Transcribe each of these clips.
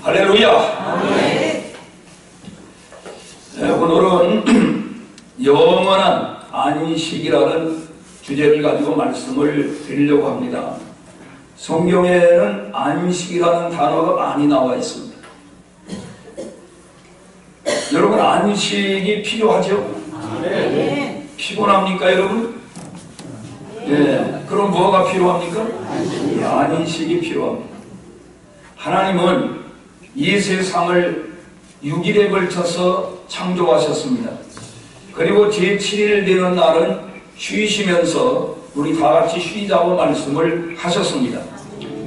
할렐루야. 네, 오늘은 영원한 안식이라는 주제를 가지고 말씀을 드리려고 합니다. 성경에는 안식이라는 단어가 많이 나와 있습니다. 여러분, 안식이 필요하죠? 네. 피곤합니까, 여러분? 네. 그럼 뭐가 필요합니까? 안식이 필요합니다. 하나님은 이 세상을 6일에 걸쳐서 창조하셨습니다. 그리고 제7일 되는 날은 쉬시면서 우리 다 같이 쉬자고 말씀을 하셨습니다.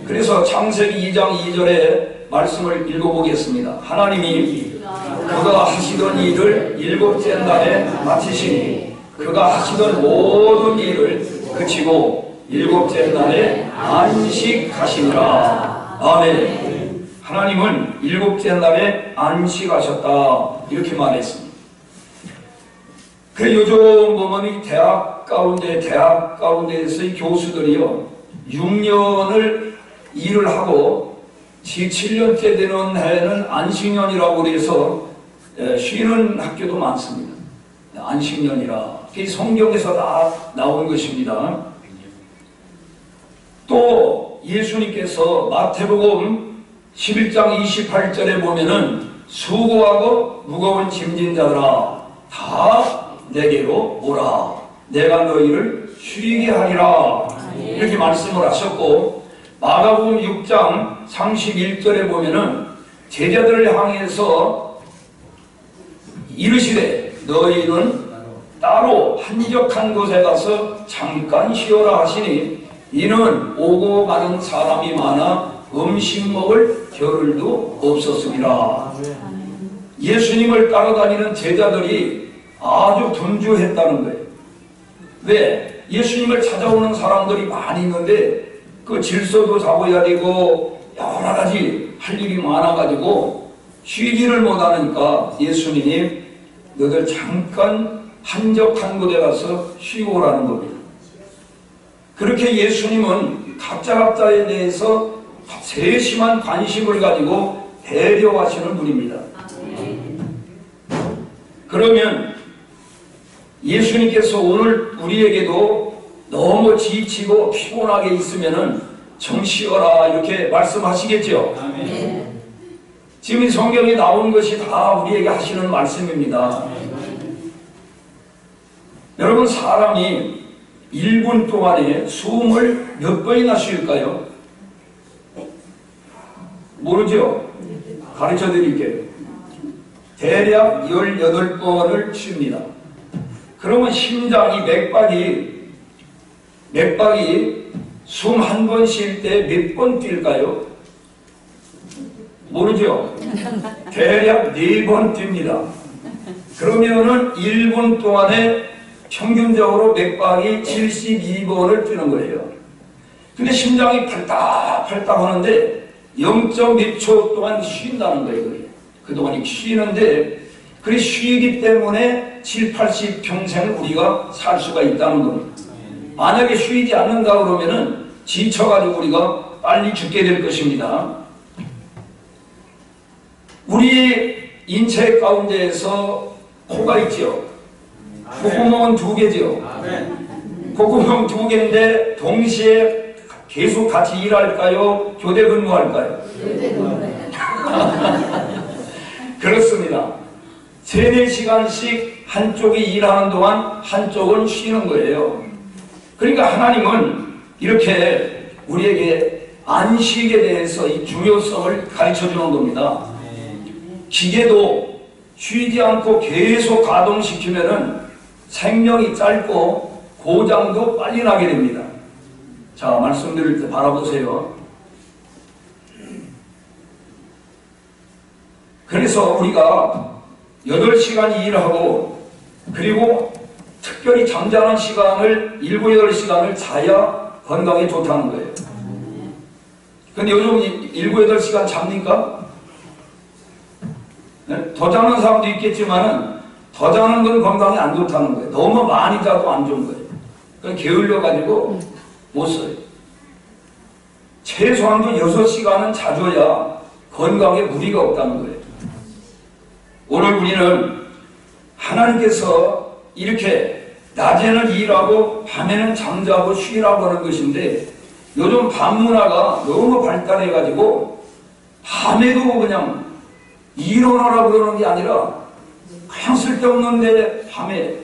그래서 창세기 2장 2절에 말씀을 읽어보겠습니다. 하나님이 그가 하시던 일을 7째 날에 마치시니 그가 하시던 모든 일을 그치고 7째 날에 안식하시니라. 아멘. 하나님은 7째 날에 안식하셨다, 이렇게 말했습니다. 요즘 보면 이 대학 가운데에서의 교수들이요, 6년을 일을 하고 7년째 되는 해는 안식년이라고 해서 쉬는 학교도 많습니다. 안식년이라. 그게 성경에서 다 나온 것입니다. 또 예수님께서 마태복음 11장 28절에 보면은 수고하고 무거운 짐진 자들아 다 내게로 오라, 내가 너희를 쉬게 하리라, 이렇게 말씀을 하셨고, 마가복음 6장 31절에 보면은 제자들을 향해서 이르시되 너희는 따로 한적한 곳에 가서 잠깐 쉬어라 하시니 이는 오고 가는 사람이 많아 음식 먹을 겨를도 없었습니다. 예수님을 따라다니는 제자들이 아주 분주했다는 거예요. 왜? 예수님을 찾아오는 사람들이 많이 있는데 그 질서도 잡아야 되고 여러 가지 할 일이 많아가지고 쉬지를 못하니까 예수님이 너희들 잠깐 한적한 곳에 가서 쉬고 오라는 겁니다. 그렇게 예수님은 각자에 대해서 세심한 관심을 가지고 배려하시는 분입니다. 그러면 예수님께서 오늘 우리에게도 너무 지치고 피곤하게 있으면은 좀 쉬어라, 이렇게 말씀하시겠죠? 지금 이 성경에 나온 것이 다 우리에게 하시는 말씀입니다. 여러분, 사람이 1분 동안에 숨을 몇 번이나 쉴까요? 모르죠? 가르쳐 드릴게요. 대략 18번을 쉽니다. 그러면 심장이 맥박이 숨 한 번 쉴 때 몇 번 뛸까요? 모르죠? 대략 4번 뜁니다. 그러면은 1분 동안에 평균적으로 맥박이 72번을 뛰는 거예요. 근데 심장이 팔딱팔딱 하는데 0.몇 초 동안 쉰다는 거예요. 그동안 쉬는데, 그래 쉬기 때문에 7, 80 평생을 우리가 살 수가 있다는 겁니다. 만약에 쉬지 않는다 그러면은 지쳐가지고 우리가 빨리 죽게 될 것입니다. 우리 인체 가운데에서 코가 있죠. 콧구멍은 2개죠. 콧구멍 2개인데 동시에 계속 같이 일할까요? 교대 근무할까요? 그렇습니다. 3-4시간씩 한쪽이 일하는 동안 한쪽은 쉬는 거예요. 그러니까 하나님은 이렇게 우리에게 안식에 대해서 이 중요성을 가르쳐 주는 겁니다. 기계도 쉬지 않고 계속 가동시키면은 생명이 짧고 고장도 빨리 나게 됩니다. 자, 말씀드릴 때 바라보세요. 그래서 우리가 8시간 일하고, 그리고 특별히 잠자는 시간을 7, 8시간을 자야 건강에 좋다는 거예요. 근데 요즘 7, 8시간 잡니까? 네? 더 자는 사람도 있겠지만은 더 자는 건 건강에 안 좋다는 거예요. 너무 많이 자도 안 좋은 거예요. 그건 게을려가지고 못 써요. 최소한도 6시간은 자줘야 건강에 무리가 없다는 거예요. 오늘 우리는 하나님께서 이렇게 낮에는 일하고 밤에는 잠자고 쉬라고 하는 것인데, 요즘 밤 문화가 너무 발달해가지고 밤에도 그냥 일어나라고 그러는 게 아니라 그냥 쓸데없는데 밤에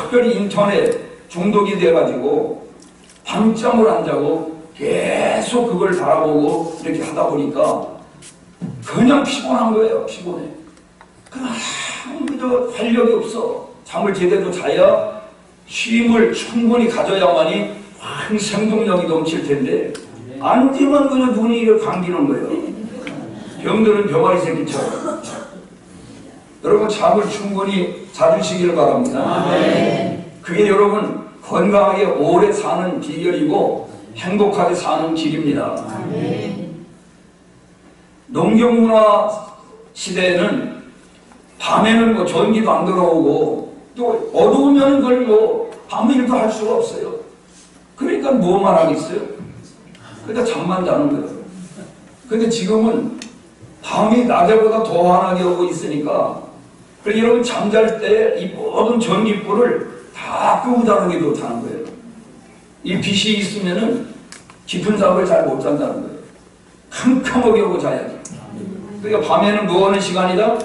특별히 인터넷 중독이 돼가지고 밤잠을 안 자고 계속 그걸 바라보고 이렇게 하다 보니까 그냥 피곤한 거예요. 피곤해. 그냥 아무도 활력이 없어. 잠을 제대로 자야 쉼을 충분히 가져야만이 생동력이 넘칠 텐데, 앉으면 그냥 눈이 감기는 거예요. 병들은 병아리 새끼처럼. 여러분, 잠을 충분히 자주시기를 바랍니다. 그게 여러분 건강하게 오래 사는 비결이고 행복하게 사는 길입니다. 농경문화 시대에는 밤에는 뭐 전기도 안 들어오고 또 어두우면 그걸 뭐 밤일도 할 수가 없어요. 그러니까 뭐만 하겠어요? 그러니까 잠만 자는 거예요. 근데 지금은 밤이 낮에보다 더 환하게 오고 있으니까, 그래서 여러분 잠잘 때 이 모든 전기불을 다 끄고 자는 게 좋다는 거예요. 이 빛이 있으면은 깊은 잠을 잘 못 잔다는 거예요. 캄캄하게 오고 자야지. 그러니까 밤에는 뭐 하는 시간이다?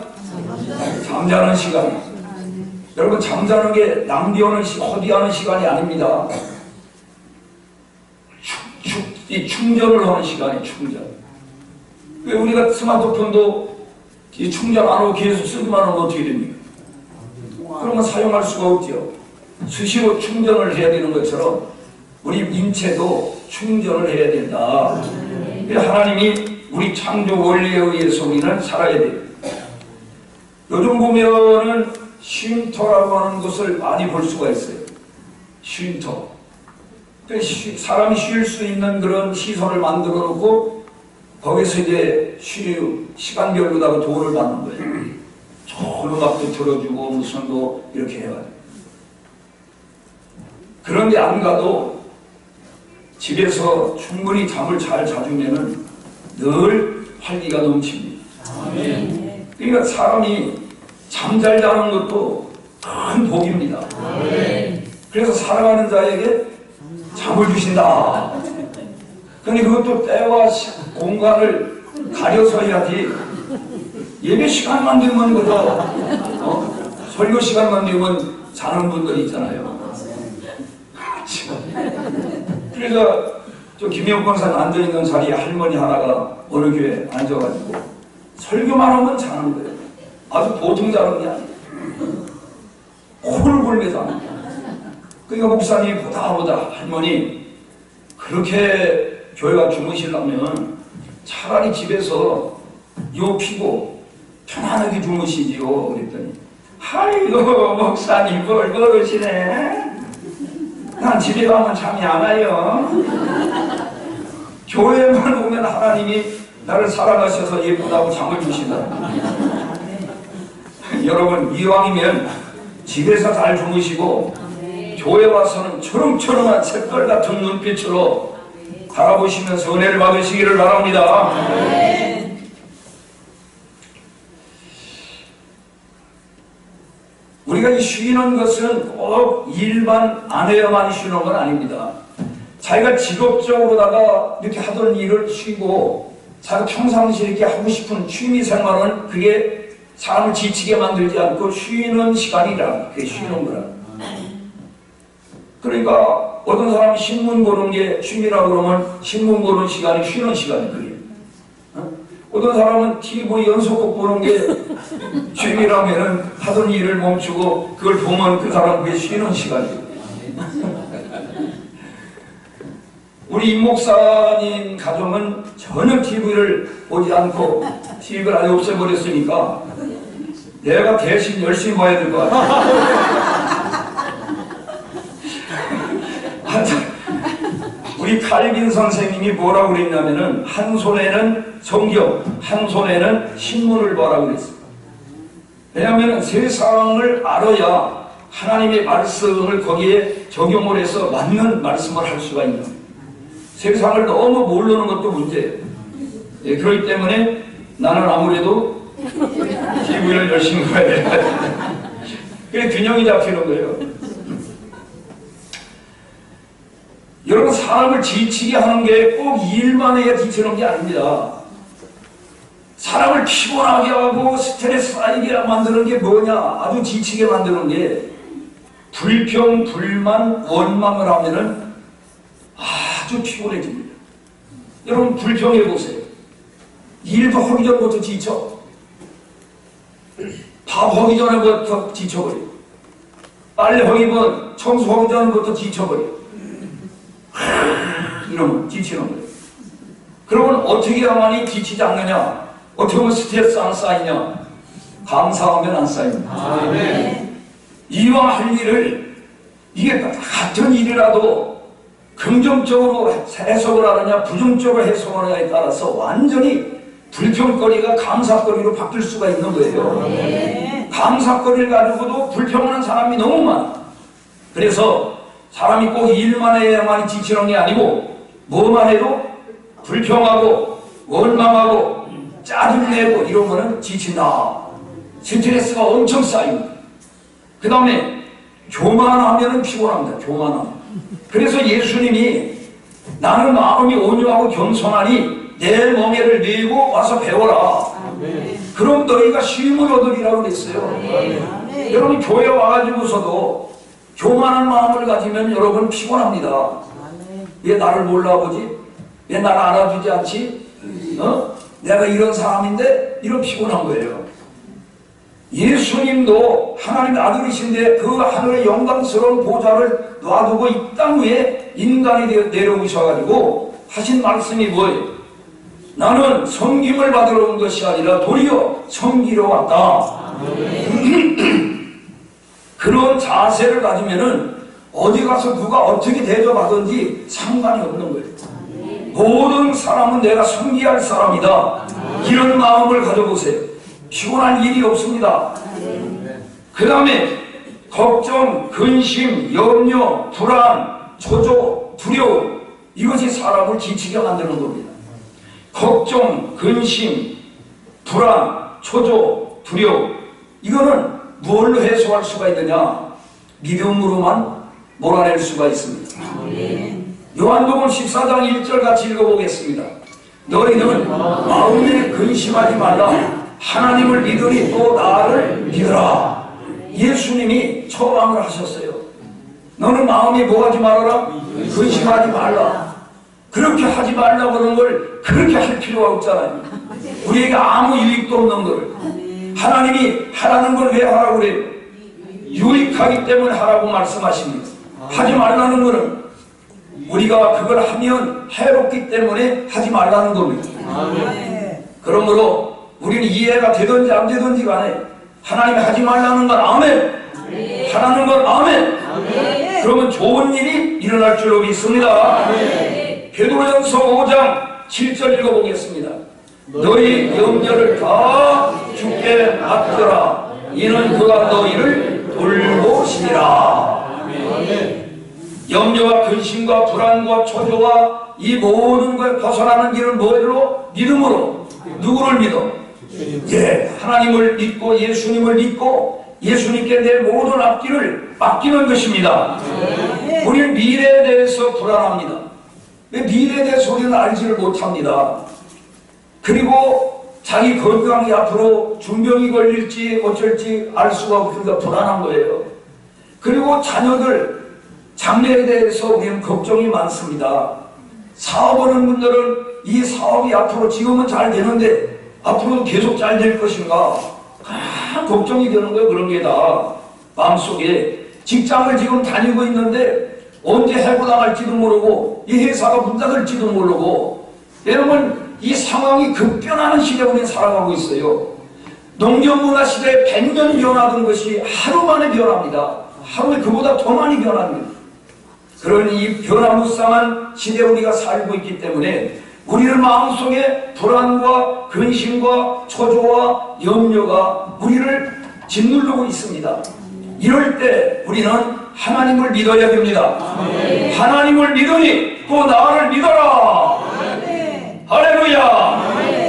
잠자는 시간. 여러분, 잠자는 게 낭비하는 허비하는 시간이 아닙니다. 이 충전을 하는 시간이 충전. 왜 우리가 스마트폰도 이 충전 안 하고 계속 쓰기만 하면 어떻게 됩니까? 그러면 사용할 수가 없죠. 수시로 충전을 해야 되는 것처럼 우리 인체도 충전을 해야 된다. 하나님이 우리 창조 원리에 의해서 우리는 살아야 돼요. 요즘 보면은 쉼터라고 하는 것을 많이 볼 수가 있어요. 쉼터. 사람이 쉴 수 있는 그런 시설을 만들어 놓고 거기서 이제 시간별로다가 돈을 받는 거예요. 좋은 음악도 들어주고 무슨 뭐 이렇게 해가지고. 그런데 안 가도 집에서 충분히 잠을 잘 자주면은 늘 활기가 넘칩니다. 그러니까 사람이 잠잘 자는 것도 큰 복입니다. 그래서 살아가는 자에게 잠을 주신다. 근데 그것도 때와 공간을 가려서 해야지. 예배 시간만 되면 그저 설교 시간만 되면 자는 분들 있잖아요. 그래서 저 김영 권사님 앉아있는 자리에 할머니 하나가 어느 교회에 앉아가지고 설교만 하면 자는 거예요. 아주 보통 자는 게 아니에요. 코를 골며 자는 거예요. 그러니까 목사님이 보다 할머니, 그렇게 교회가 주무시려면 차라리 집에서 요 피고 편안하게 주무시지요. 그랬더니, 아이고 목사님 뭘 모르시네. 난 집에 가면 잠이 안 와요. 교회만 오면 하나님이 나를 사랑하셔서 예쁘다고 잠을 주신다. 여러분, 이왕이면 집에서 잘 주무시고 교회 와서는 초롱초롱한 샛별 같은 눈빛으로 바라보시면서 은혜를 받으시기를 바랍니다. 우리가 이 쉬는 것은 꼭 일만 안 해야만 쉬는 건 아닙니다. 자기가 직업적으로다가 이렇게 하던 일을 쉬고 자기가 평상시에 이렇게 하고 싶은 취미 생활은 그게 사람을 지치게 만들지 않고 쉬는 시간이라, 그게 쉬는 거라. 그러니까 어떤 사람이 신문 보는 게 취미라고 그러면 신문 보는 시간이 쉬는 시간이 그게. 어떤 사람은 TV 연속곡 보는 게 취미라면은 하던 일을 멈추고 그걸 보면 그 사람 그게 쉬는 시간이에요. 우리 임 목사님 가정은 전혀 TV를 보지 않고 TV를 아예 없애버렸으니까 내가 대신 열심히 봐야 될 것 같아요. 우리 칼빈 선생님이 뭐라고 그랬냐면은 한 손에는 성경, 한 손에는 신문을 보라고 그랬어요. 왜냐하면 세상을 알아야 하나님의 말씀을 거기에 적용을 해서 맞는 말씀을 할 수가 있는. 세상을 너무 모르는 것도 문제예요. 예, 그렇기 때문에 나는 아무래도 기부를 열심히 해야 돼. 그래 균형이 잡히는 거예요. 여러분, 사람을 지치게 하는 게 꼭 일만 해야 지치는 게 아닙니다. 사람을 피곤하게 하고 스트레스 쌓이게 만드는 게 뭐냐? 아주 지치게 만드는 게 불평, 불만, 원망을 하면은 아주 피곤해집니다. 여러분, 불평해 보세요. 일도 하기 전부터 지쳐. 밥 하기 전부터 지쳐버려. 빨래 하기 전, 청소하기 전부터 지쳐버려. 이러면 지치는 거예요. 그러면 어떻게 해야만이 지치지 않느냐? 어떻게 하면 스트레스 안 쌓이냐? 감사하면 안 쌓입니다. 이왕 할 일을, 이게 같은 일이라도 긍정적으로 해석을 하느냐 부정적으로 해석을 하느냐에 따라서 완전히 불평거리가 감사거리로 바뀔 수가 있는 거예요. 감사거리를 가지고도 불평하는 사람이 너무 많아. 그래서 사람이 꼭 일만 해야만이 지치는 게 아니고 뭐만 해도 불평하고 원망하고 짜증내고 이러면은 지친다. 스트레스가 엄청 쌓입니다. 그 다음에 교만하면은 피곤합니다. 교만함. 그래서 예수님이 나는 마음이 온유하고 겸손하니 내 멍에를 메고 와서 배워라. 그럼 너희가 쉼을 얻으리라고 그랬어요. 여러분, 교회 와가지고서도 교만한 마음을 가지면 여러분 피곤합니다. 왜 나를 몰라보지? 왜 나를 알아주지 않지? 내가 이런 사람인데 이런 피곤한 거예요. 예수님도 하나님의 아들이신데 그 하늘의 영광스러운 보좌를 놔두고 이 땅 위에 인간이 되어 내려오셔가지고 하신 말씀이 뭐예요? 나는 섬김을 받으러 온 것이 아니라 도리어 섬기러 왔다. 그런 자세를 가지면은 어디 가서 누가 어떻게 대접하든지 상관이 없는 거예요. 모든 사람은 내가 섬기할 사람이다. 이런 마음을 가져보세요. 피곤할 일이 없습니다. 그 다음에 걱정, 근심, 염려, 불안, 초조, 두려움, 이것이 사람을 지치게 만드는 겁니다. 걱정, 근심, 불안, 초조, 두려움, 이거는 무엇로 해소할 수가 있느냐? 믿음으로만 몰아낼 수가 있습니다. 요한복음 14장 1절 같이 읽어보겠습니다. 너희는 마음에 근심하지 말라. 하나님을 믿으니 또 나를 믿어라. 예수님이 처방을 하셨어요. 너는 마음에 뭐 하지 말아라? 근심하지 말라. 그렇게 하지 말라고 하는 걸 그렇게 할 필요가 없잖아요. 우리에게 아무 유익도 없는 걸. 하나님이 하라는 걸 왜 하라고 그래요? 유익하기 때문에 하라고 말씀하십니다. 하지 말라는 거는 우리가 그걸 하면 해롭기 때문에 하지 말라는 겁니다. 그러므로 우리는 이해가 되든지 안 되든지 간에 하나님이 하지 말라는 건 아멘, 하라는 건 아멘. 그러면 좋은 일이 일어날 줄로 믿습니다. 베드로전서 5장 7절 읽어보겠습니다. 너희 염려를 다 주께 맡겨라. 이는 그가 너희를 돌보시리라. 염려와 근심과 불안과 초조와 이 모든 것에 벗어나는 길은 뭐로? 믿음으로. 누구를 믿어? 하나님을 믿고 예수님을 믿고 예수님께 내 모든 앞길을 맡기는 것입니다. 우리는 미래에 대해서 불안합니다. 왜 미래에 대해서 우리는 알지를 못합니다. 그리고 자기 건강이 앞으로 중병이 걸릴지 어쩔지 알 수가 없으니까 불안한 거예요. 그리고 자녀들 장래에 대해서 우리는 걱정이 많습니다. 사업하는 분들은 이 사업이 앞으로 지금은 잘 되는데 앞으로도 계속 잘 될 것인가 걱정이 되는 거예요. 그런 게 다 마음속에. 직장을 지금 다니고 있는데 언제 해고당할지도 모르고 이 회사가 문 닫을지도 모르고. 여러분, 이 상황이 급변하는 시대에 우리는 살아가고 있어요. 농경문화 시대에 100년이 변하던 것이 하루 만에 변합니다. 하루에 그보다 더 많이 변합니다. 그런 이 변화무쌍한 시대에 우리가 살고 있기 때문에 우리의 마음속에 불안과 근심과 초조와 염려가 우리를 짓누르고 있습니다. 이럴 때 우리는 하나님을 믿어야 됩니다. 하나님을 믿으니 또 나를 믿어라. 할렐루야.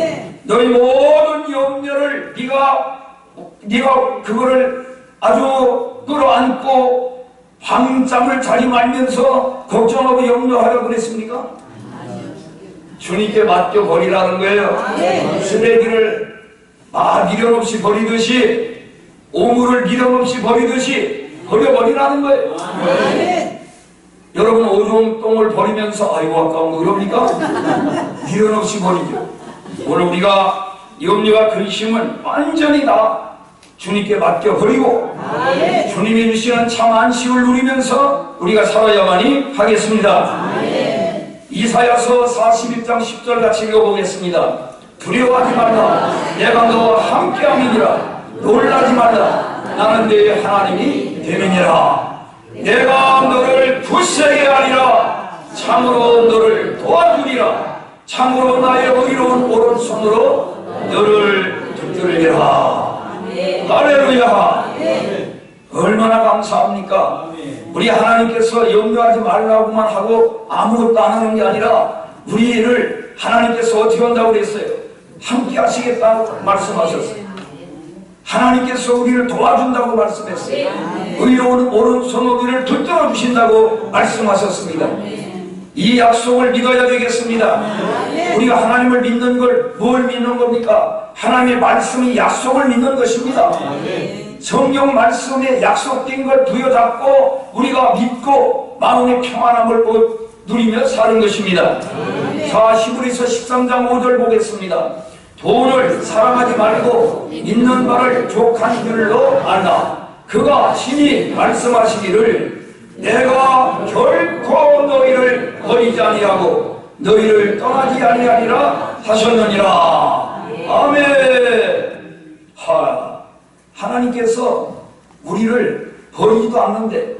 너희 모든 염려를 네가 그거를 아주 끌어안고 밤잠을 자지 말면서 걱정하고 염려하라고 그랬습니까? 주님께 맡겨버리라는 거예요. 쓰레기를 미련 없이 버리듯이, 오물을 미련 없이 버리듯이 버려버리라는 거예요. 여러분 오줌똥을 버리면서 아이고 아까운 거 그럽니까? 미련 없이 버리죠. 오늘 우리가 염려와 근심은 완전히 다 주님께 맡겨버리고 주님이 주시는 참 안식을 누리면서 우리가 살아야만이 하겠습니다. 이사야서 41장 10절 같이 읽어보겠습니다. 두려워하지 말라, 내가 너와 함께함이니라. 놀라지 말라, 나는 네 하나님이 됨이니라. 내가 너를 굳세게 하리라. 참으로 너를 도와주리라. 참으로 나의 의로운 오른손으로 너를 붙들리라. 할렐루야. 얼마나 감사합니까? 우리 하나님께서 염려하지 말라고만 하고 아무것도 안 하는 게 아니라 우리를 하나님께서 어떻게 한다고 그랬어요? 함께 하시겠다고 말씀하셨어요. 하나님께서 우리를 도와준다고 말씀했어요. 의로운 오른손으로 우리를 붙들어 주신다고 말씀하셨습니다. 이 약속을 믿어야 되겠습니다. 우리가 하나님을 믿는 걸 뭘 믿는 겁니까? 하나님의 말씀이 약속을 믿는 것입니다. 성경 말씀에 약속된 걸 부여잡고 우리가 믿고 마음의 평안함을 누리며 사는 것입니다. 자, 히브리서 13장 5절 보겠습니다. 돈을 사랑하지 말고 있는 바를 족한 줄로 알라. 그가 친히 말씀하시기를 내가 결코 너희를 버리지 아니하고 너희를 떠나지 아니하리라 하셨느니라. 아멘. 하나님께서 우리를 버리지도 않는데,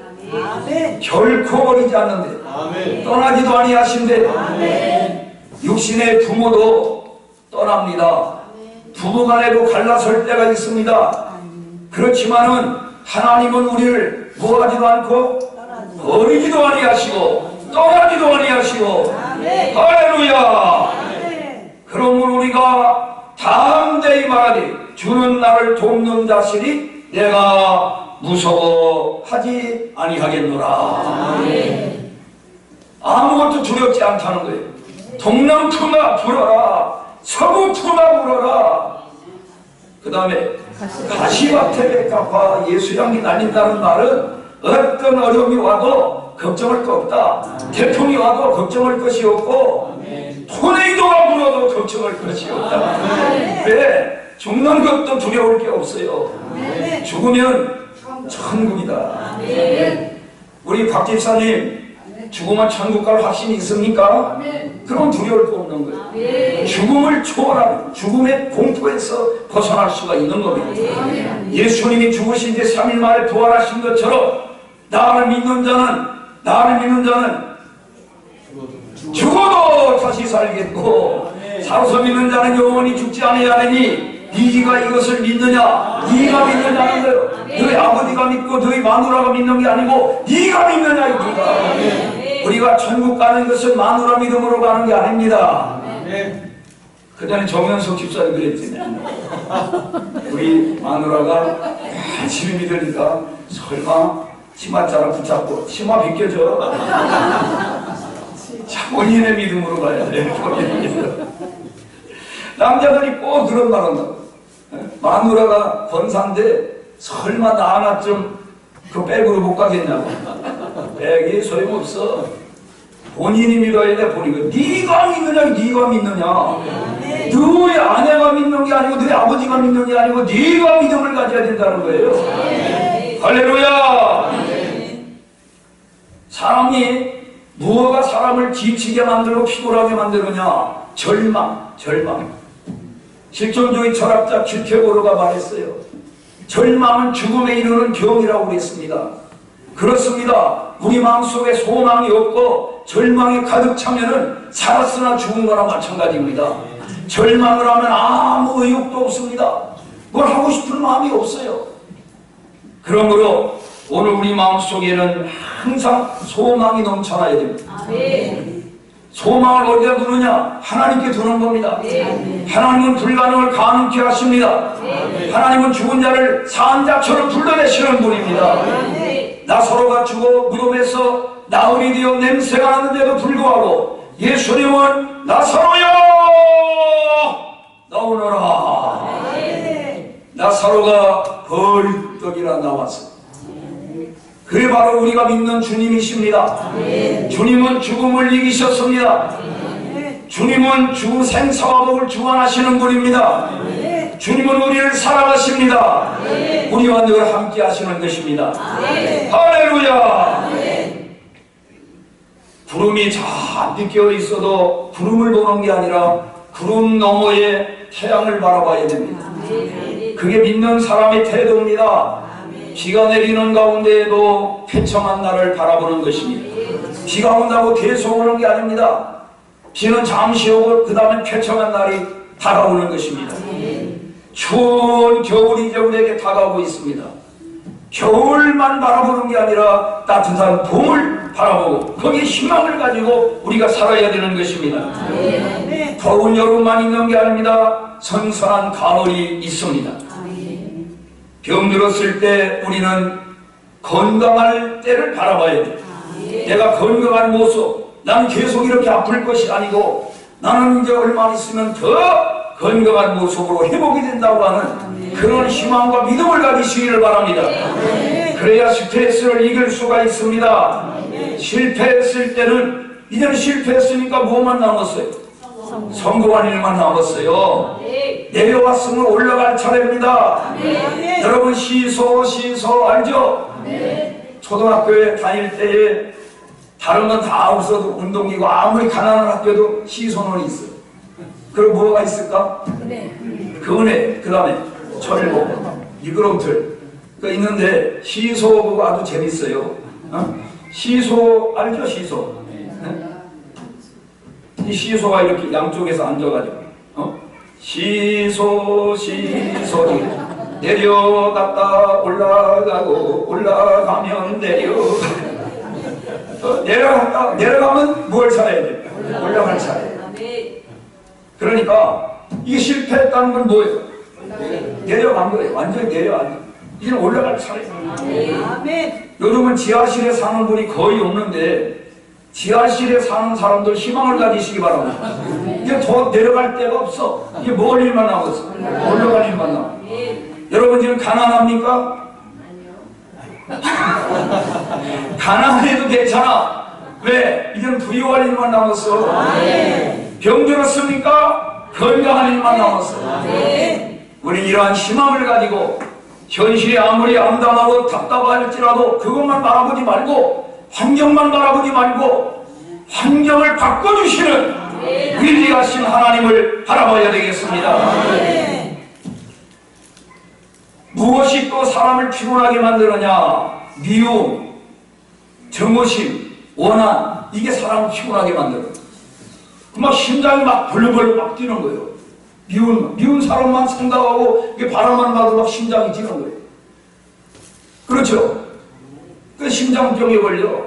결코 버리지 않는데, 떠나지도 아니하신데, 육신의 부모도 떠납니다. 부부간에도 갈라설 때가 있습니다. 그렇지만은 하나님은 우리를 뭐하지도 않고 버리지도 아니하시고 떠나지도 아니하시고, 할렐루야. 그러므로 우리가 담대히 말하되 주는 나를 돕는 자시니 내가 무서워하지 아니하겠노라. 아무것도 두렵지 않다는 거예요. 동남푸마 불어라, 서부푸마 불어라. 그 다음에 가시밭에 백합화 예수향기 날린다는 말은 어떤 어려움이 와도 걱정할 거 없다. 태풍이 와도 걱정할 것이 없고 토네이도가 불어도 걱정할 것이 없다. 왜? 죽는 것도 두려울 게 없어요. 죽으면 천국이다. 우리 박 집사님 죽으면 천국 갈 확신이 있습니까? 그럼 두려울 거 없는 거예요. 죽음을 초월하고 죽음의 공포에서 벗어날 수가 있는 겁니다. 예수님이 죽으신 지 3일 만에 부활하신 것처럼 나를 믿는 자는 죽어도 다시 살겠고 살아서 믿는 자는 영원히 죽지 아니하느니 네가 이것을 믿느냐? 네가 믿느냐는 거예요. 너희 아버지가 믿고 너희 마누라가 믿는 게 아니고 네가 믿느냐 이거가. 우리가 천국 가는 것은 마누라 믿음으로 가는 게 아닙니다. 그 전에 정현석 집사님 그랬지. 우리 마누라가 열심히 믿으니까 설마 치마자락 붙잡고 치마 벗겨져. 자, 본인의 믿음으로 가야 돼. 본인의 믿음. 남자들이 꼭 그런 말 한다고. 마누라가 권사인데 설마 나 하나쯤 그 백으로 못 가겠냐고. 백이 소용없어. 본인이 믿어야 돼. 본인이. 네가 믿느냐 네가 믿느냐. 너의 아내가 믿는 게 아니고 너의 아버지가 믿는 게 아니고 네가 믿음을 가져야 된다는 거예요. 할렐루야. 사람이 무엇가 사람을 지치게 만들고 피곤하게 만드느냐? 절망. 실존주의 철학자 큐테고르가 말했어요. 절망은 죽음에 이르는 병이라고 그랬습니다. 그렇습니다. 우리 마음속에 소망이 없고 절망이 가득 차면은 살았으나 죽은 거나 마찬가지입니다. 절망을 하면 아무 의욕도 없습니다. 뭘 하고 싶은 마음이 없어요. 그러므로 오늘 우리 마음속에는 항상 소망이 넘쳐나야 됩니다. 소망을 어디다 두느냐? 하나님께 두는 겁니다. 하나님은 불가능을 가능케 하십니다. 하나님은 죽은 자를 산 자처럼 불러내시는 분입니다. 나사로가 죽어 무덤에서 나흘이 되어 냄새가 나는데도 불구하고 예수님은 나사로여 나오너라. 나사로가 벌떡 일어 나왔어. 그게 바로 우리가 믿는 주님이십니다. 주님은 죽음을 이기셨습니다. 주님은 죽음 생사화복을 주관하시는 분입니다. 주님은 우리를 사랑하십니다. 우리와 늘 함께 하시는 것입니다. 할렐루야. 구름이 잔뜩 끼어 있어도 구름을 보는 게 아니라 구름 너머에 태양을 바라봐야 됩니다. 그게 믿는 사람의 태도입니다. 비가 내리는 가운데에도 쾌청한 날을 바라보는 것입니다. 비가 온다고 계속 오는 게 아닙니다. 비는 잠시 오고 그 다음에 쾌청한 날이 다가오는 것입니다. 추운 겨울이 이제 우리에게 다가오고 있습니다. 겨울만 바라보는 게 아니라 따뜻한 봄을 바라보고 거기에 희망을 가지고 우리가 살아야 되는 것입니다. 더운 여름만 있는 게 아닙니다. 선선한 가을이 있습니다. 병들었을 때 우리는 건강할 때를 바라봐야 돼. 내가 건강한 모습, 나는 계속 이렇게 아플 것이 아니고 나는 이제 얼마 있으면 더 건강한 모습으로 회복이 된다고 하는 그런 희망과 믿음을 가지시기를 바랍니다. 그래야 스트레스를 이길 수가 있습니다. 실패했을 때는 이제는 실패했으니까 뭐만 남았어요? 성공한 일만 남았어요. 내려왔으면 올라갈 차례입니다. 여러분 시소 알죠? 초등학교에 다닐 때에 다른 건 다 없어도 운동기구 아무리 가난한 학교도 시소는 있어요. 그럼 뭐가 있을까? 그 은혜, 그 다음에 철복, 미끄럼틀 그 있는데 시소 그거 아주 재밌어요. 시소 알죠? 시소. 이 시소가 이렇게 양쪽에서 앉아가지고 시소 내려갔다 올라가고 올라가면 내려가면 뭘 차려야 돼? 올라갈 차례. 그러니까 이게 실패했다는 건 뭐예요? 내려간 거예요. 완전히 내려가지. 이제는 올라갈 차례예요. 요즘은 지하실에 사는 분이 거의 없는데 지하실에 사는 사람들 희망을 가지시기 바랍니다. 이제 더 내려갈 데가 없어. 이게 먹을 일만 남았어. 올라갈 일만 남아. 여러분 지금 가난합니까? 가난해도 괜찮아. 왜? 이제는 부유할 일만 남았어. 병들었습니까? 건강한 일만 남았어. 우리 이러한 희망을 가지고 현실이 아무리 암담하고 답답할지라도 그것만 바라보지 말고 환경만 바라보지 말고 환경을 바꿔주시는 위대하신 하나님을 바라봐야 되겠습니다. 무엇이 또 사람을 피곤하게 만드느냐? 미움, 정오심, 원한, 이게 사람을 피곤하게 만들어요. 막 심장이 막 벌렁벌렁 막 뛰는 거예요. 미운 사람만 생각하고 이게 바람만 봐도 막 심장이 뛰는 거예요. 그렇죠? 그 심장병에 걸려.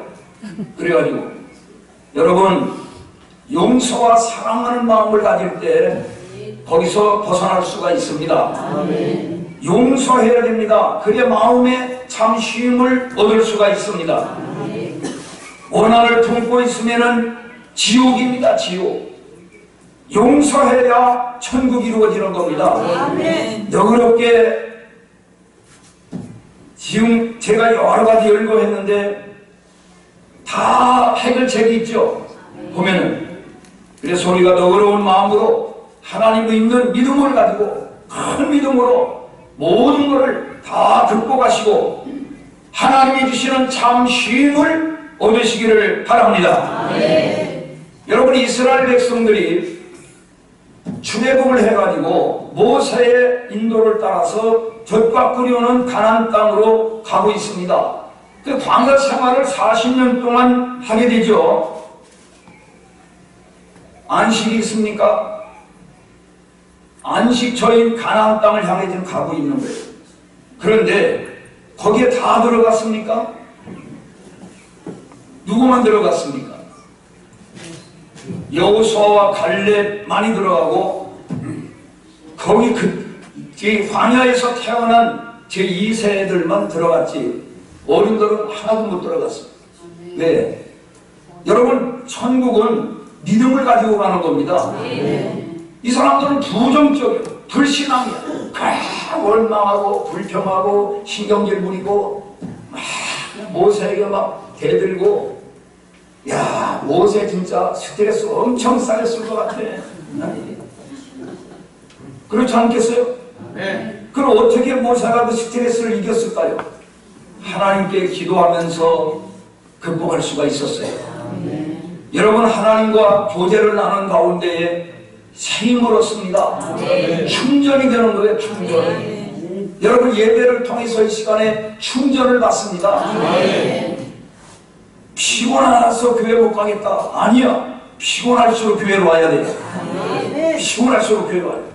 그래가지고 여러분 용서와 사랑하는 마음을 가질 때 거기서 벗어날 수가 있습니다. 용서해야 됩니다. 그래야 마음에 참 쉼을 얻을 수가 있습니다. 원한을 품고 있으면은 지옥입니다. 지옥. 용서해야 천국이 이루어지는 겁니다. 너그럽게 지금 제가 여러 가지 연구했는데 다 해결책이 있죠. 보면은 그래서 우리가 너그러운 마음으로 하나님을 믿는 믿음을 가지고 큰 믿음으로 모든 것을 다 듣고 가시고 하나님이 주시는 참 쉼을 얻으시기를 바랍니다. 여러분 이스라엘 백성들이 출애굽을 해가지고 모세의 인도를 따라서 젖과 끓이 오는 가나안 땅으로 가고 있습니다. 그 광야 생활을 40년 동안 하게 되죠. 안식이 있습니까? 안식처인 가나안 땅을 향해 지금 가고 있는 거예요. 그런데 거기에 다 들어갔습니까? 누구만 들어갔습니까? 여호수아와 갈렙 많이 들어가고 거기 광야에서 태어난 제 2세들만 들어갔지 어른들은 하나도 못 들어갔어요. 왜? 여러분 천국은 믿음을 가지고 가는 겁니다. 이 사람들은 부정적이에요. 불신앙이야. 원망하고 불평하고 신경질 부리고 막 모세에게 막 대들고 야 모세 진짜 스트레스 엄청 쌓였을 것 같아. 그렇지 않겠어요? 네. 그럼 어떻게 모세가 그 스트레스를 이겼을까요? 하나님께 기도하면서 극복할 수가 있었어요. 여러분 하나님과 교제를 나눈 가운데에 새 힘을 얻습니다. 충전이 되는 거예요. 충전. 여러분 예배를 통해서 이 시간에 충전을 받습니다. 피곤해서 교회 못 가겠다. 아니야. 피곤할수록 교회로 와야 돼요. 피곤할수록 교회로 와야 돼.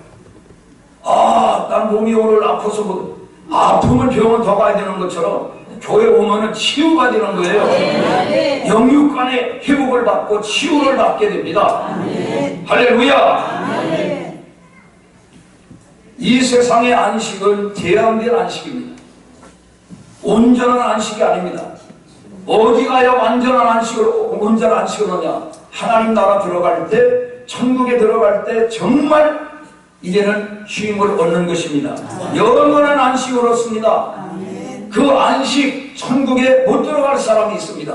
아, 난 몸이 오늘 아파서 아프면 병원 더 가야 되는 것처럼 교회 오면은 치유가 되는 거예요. 영육간의 회복을 받고 치유를 받게 됩니다. 할렐루야. 이 세상의 안식은 제한된 안식입니다. 온전한 안식이 아닙니다. 어디 가야 온전한 안식을 하냐? 하나님 나라 들어갈 때, 천국에 들어갈 때 정말 이제는 쉼을 얻는 것입니다. 영원한 안식을 얻습니다. 그 안식 천국에 못 들어갈 사람이 있습니다.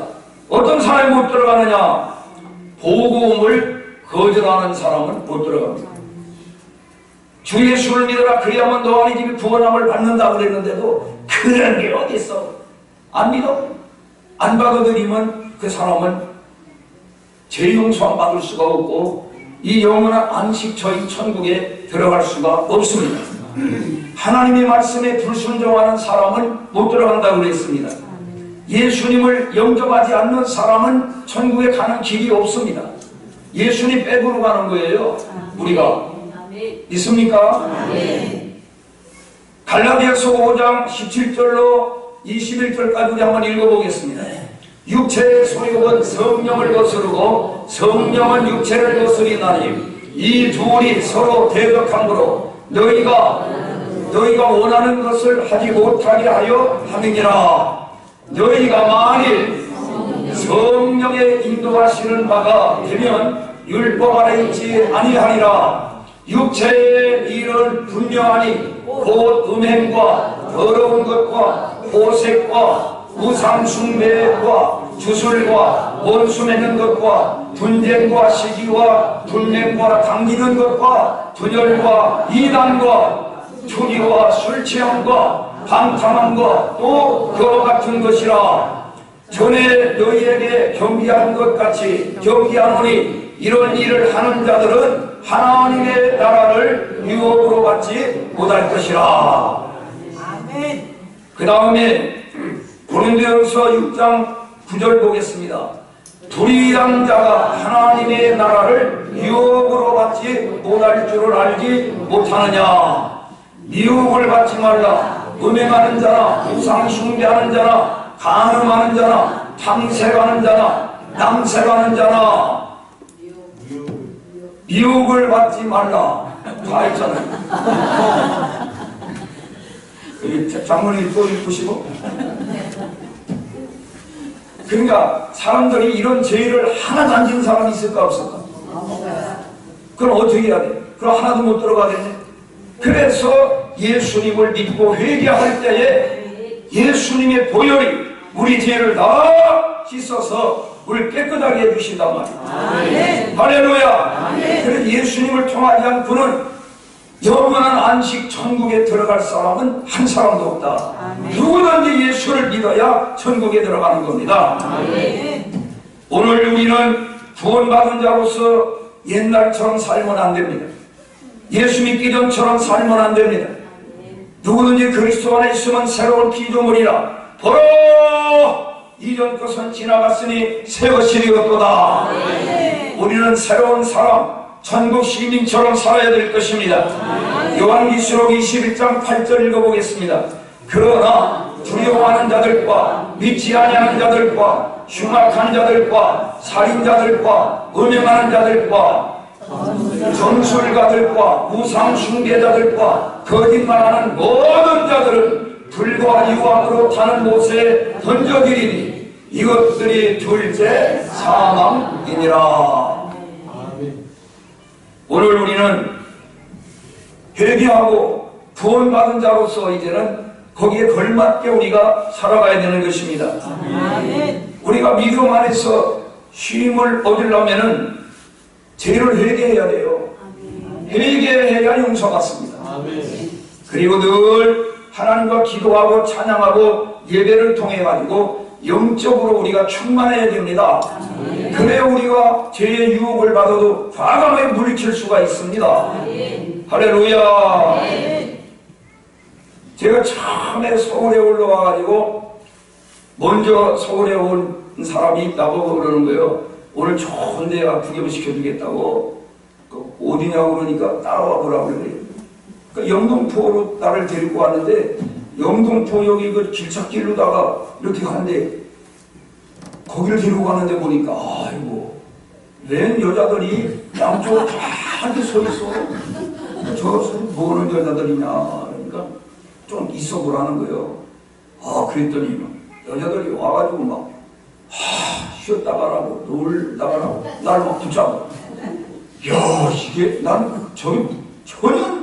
어떤 사람이 못 들어가느냐? 복음을 거절하는 사람은 못 들어갑니다. 주 예수를 믿어라 그리하면 너와 네 집이 구원함을 받는다 그랬는데도 그런 게 어디 있어? 안 믿어? 안 받아들이면 그 사람은 죄 용서 받을 수가 없고 이 영원한 안식처인 천국에 들어갈 수가 없습니다. 하나님의 말씀에 불순종하는 사람은 못 들어간다고 그랬습니다. 예수님을 영접하지 않는 사람은 천국에 가는 길이 없습니다. 예수님 백으로 가는 거예요. 우리가 믿습니까? 갈라디아서 5장 17절로 21절까지 우리 한번 읽어보겠습니다. 육체의 소욕은 성령을 거스르고 성령은 육체를 거스리나니 이 둘이 서로 대적함으로 너희가 원하는 것을 하지 못하게 하여 함이니라. 너희가 만일 성령의 인도하시는 바가 되면 율법 아래 있지 아니하리라. 육체의 일은 분명하니 곧 음행과 더러운 것과 호색과 우상숭배와 주술과 원수 맺는 것과 분쟁과 시기와 분쟁과 당기는 것과 분열과 이단과 투기와 술취함과 방탕함과 또 그와 같은 것이라. 전에 너희에게 경계한 것 같이 경계하노니 이런 일을 하는 자들은 하나님의 나라를 유업으로 받지 못할 것이라. 그 다음에 고린도전서 6장 9절 보겠습니다. 불의한 자가 하나님의 나라를 유업으로 받지 못할 줄을 알지 못하느냐. 미혹을 받지 말라. 음행하는 자나 우상 숭배하는 자나 간음하는 자나 탐색하는 자나 낭색하는 자나 미혹을 받지 말라. 다 했잖아요. 장모님 또 읽으시고. 그러니까 사람들이 이런 죄를 하나도 안 지은 사람이 있을까 없을까? 그럼 어떻게 해야 돼? 그럼 하나도 못 들어가겠네. 그래서 예수님을 믿고 회개할 때에 예수님의 보혈이 우리 죄를 다 씻어서 우리를 깨끗하게 해주신단 말이에요. 할렐루야. 그래서 예수님을 통하지 않고는 영원한 안식 천국에 들어갈 사람은 한 사람도 없다. 누구든지 예수를 믿어야 천국에 들어가는 겁니다. 오늘 우리는 구원받은 자로서 옛날처럼 살면 안 됩니다. 예수 믿기 전처럼 살면 안 됩니다. 누구든지 그리스도 안에 있으면 새로운 피조물이라. 보라 이전 것은 지나갔으니 새 것이 되었도다. 우리는 새로운 사람 천국 시민처럼 살아야 될 것입니다. 요한계시록 21장 8절 읽어보겠습니다. 그러나 두려워하는 자들과 믿지 아니하는 자들과 흉악한 자들과 살인자들과 음행하는 자들과 전술가들과 우상 숭배자들과 거짓말하는 모든 자들은 불과 유황으로 타는 못에 던져지리니 이것들이 둘째 사망이니라. 오늘 우리는 회개하고 구원받은 자로서 이제는 거기에 걸맞게 우리가 살아가야 되는 것입니다. 우리가 믿음 안에서 쉼을 얻으려면은 죄를 회개해야 돼요. 회개해야 용서받습니다. 그리고 늘 하나님과 기도하고 찬양하고 예배를 통해 가지고 영적으로 우리가 충만해야 됩니다. 그래야 우리가 죄의 유혹을 받아도 과감하게 물리칠 수가 있습니다. 할렐루야. 제가 처음에 서울에 올라와가지고 먼저 서울에 온 사람이 있다고 그러는 거예요. 오늘 좋은 데 구경 시켜주겠다고. 어디냐고 그러니까 따라와 보라고 그래요. 그러니까 영등포로 나를 데리고 왔는데 영등포 여기 그 길찾길로다가 이렇게 가는데 거기를 데리고 가는데 보니까 아이고 웬 여자들이 양쪽으로 다 이렇게 서 있어. 저 뭐는 여자들이냐. 그러니까 좀 있어 보라는 거예요. 그랬더니 여자들이 와가지고 막 쉬었다 가라고 놀다 가라고 날 막 붙잡고. 야, 이게 난 저기 전혀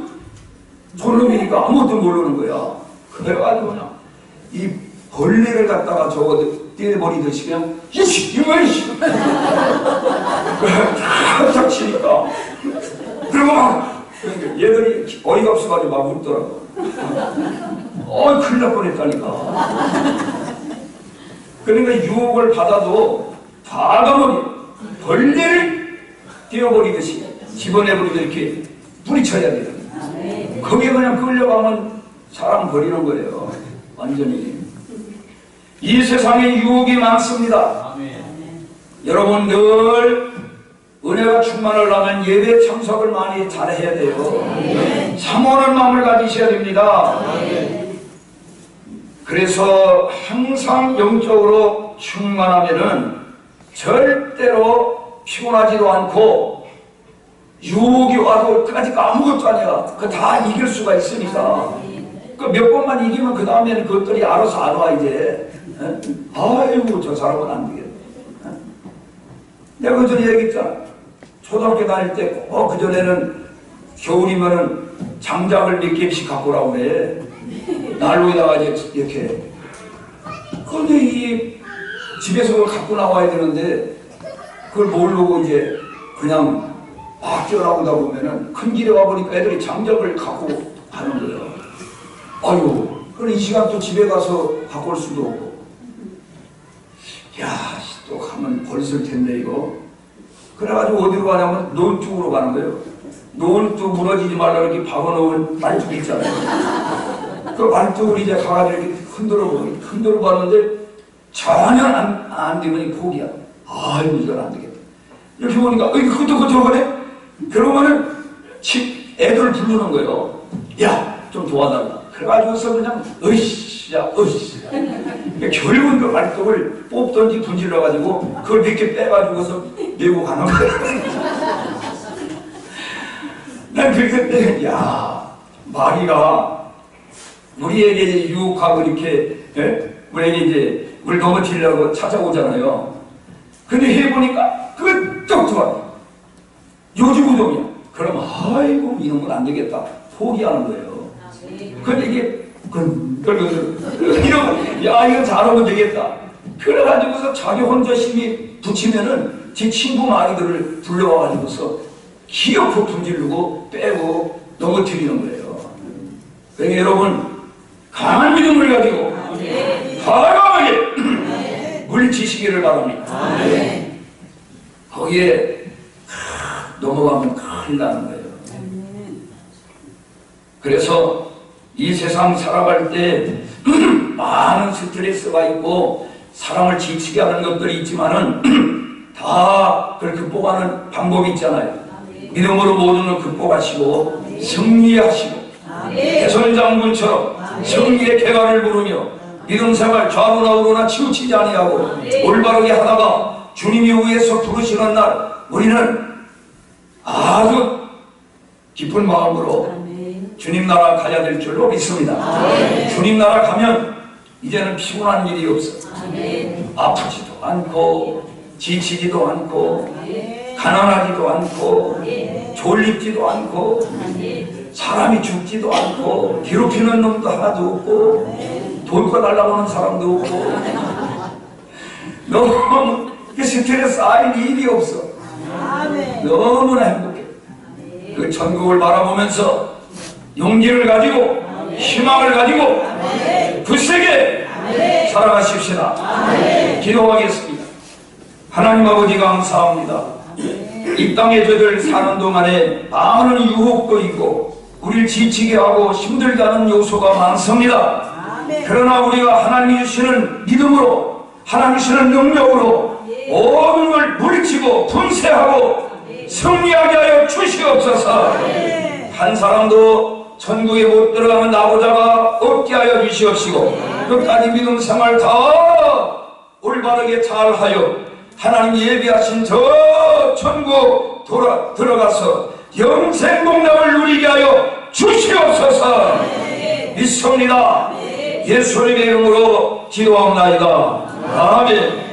저놈이니까 아무것도 모르는 거야. 그래가지고 그냥 이 벌레를 갖다가 저거 떼버리듯이 그냥 이씨 탁탁 치니까 그리고 막 얘들이 어이가 없어가지고 막 웃더라고. 큰일 날 뻔했다니까. 그러니까 유혹을 받아도 과감하게 벌레를 떼어버리듯이 집어내버리듯이 이렇게 뿌리쳐야 돼요. 거기에 그냥 끌려가면 사람 버리는 거예요. 완전히. 이 세상에 유혹이 많습니다. 여러분 늘 은혜가 충만하려면 예배 참석을 많이 잘해야 돼요. 사모하는 마음을 가지셔야 됩니다. 그래서 항상 영적으로 충만하면은 절대로 피곤하지도 않고 유혹이 와도 까짓 아무것도 아니야. 그거 다 이길 수가 있으니까. 그 몇 번만 이기면 그 다음에는 그것들이 알아서 안 와 이제. 아이고 저 사람은 안 되겠다. 내가 그 전에 얘기했잖아. 초등학교 다닐 때 그 전에는 겨울이면은 장작을 몇 개씩 갖고 오라고 그래. 난로에다가 이렇게. 그런데 이 집에서 그걸 갖고 나와야 되는데 그걸 모르고 이제 그냥 막 뛰어나오다 보면은 큰 길에 와보니까 애들이 장작을 갖고 가는 거예요. 아유, 그럼 이 시간 또 집에 가서 갖고 올 수도 없고. 야, 또 가면 버렸을 텐데 이거. 그래가지고 어디로 가냐면 논둑으로 가는 거예요. 논둑 무너지지 말라 이렇게 박아놓은 말뚝 있잖아요. 그 말뚝을 이제 가가지고 이렇게 흔들어 봤는데 전혀 안 되면 포기야. 아이고 이건 안 되겠다. 이렇게 보니까 그것도 들어가네? 그러면은 애들을 부르는 거예요. 야, 좀 도와달라. 그래가지고서 그냥 으쌰. 결국은 그 말뚝을 뽑던지 분질러가지고 그걸 몇 개 빼가지고서 메고 가는 거예요. 난 그때 마귀가 우리에게 유혹하고 이렇게 우리에게 이제 우리 넘어뜨리려고 찾아오잖아요. 근데 해보니까 그거 쩍 들어와요. 요지부동이야. 그럼 아이고 이놈은 안 되겠다. 포기하는 거예요. 근데 이게 이러면 이거 잘하면 되겠다. 그래가지고서 자기 혼자 힘이 붙이면은 제 친구 마귀들을 불러와가지고서 기어코 분지르고 빼고 넘어뜨리는 거예요. 그러니까 여러분 강한 믿음을 가지고 과감하게 물리치시기를 바랍니다. 거기에 넘어가면 큰일 나는 거예요. 그래서 이 세상 살아갈 때 많은 스트레스가 있고 사람을 지치게 하는 것들이 있지만은 다 그걸 극복하는 방법이 있잖아요. 믿음으로 모두는 극복하시고 승리하시고 대선장군처럼 승리의 개가를 부르며 믿음생활 좌우나 우로나 치우치지 아니하고 올바르게 하다가 주님이 위에서 부르시는 날 우리는 아주 깊은 마음으로 주님 나라 가야 될 줄로 믿습니다. 주님 나라 가면 이제는 피곤한 일이 없어. 아프지도 않고 지치지도 않고 가난하지도 않고 졸립지도 않고 사람이 죽지도 않고 괴롭히는 놈도 하나도 없고 돌꿔달라고 하는 사람도 없고 너무 스트레스 쌓인 일이 없어. 너무나 행복해. 그 천국을 바라보면서 용기를 가지고 희망을 가지고 굳세게 살아가십시다. 기도하겠습니다. 하나님 아버지 감사합니다. 이 땅에 저들 사는 동안에 많은 유혹도 있고 우리를 지치게 하고 힘들게 하는 요소가 많습니다. 그러나 우리가 하나님이 주시는 믿음으로 하나님이 주시는 능력으로 모든 걸 물리치고 분쇄하고 승리하게 하여 주시옵소서. 한 사람도 천국에 못 들어가는 나보자가 없게 하여 주시옵시고 끝까지 믿음 생활 다 올바르게 잘하여 하나님 예비하신 저 천국 들어가서 영생 복락을 누리게 하여 주시옵소서. 믿습니다. 예수님의 이름으로 기도합니다. 아멘.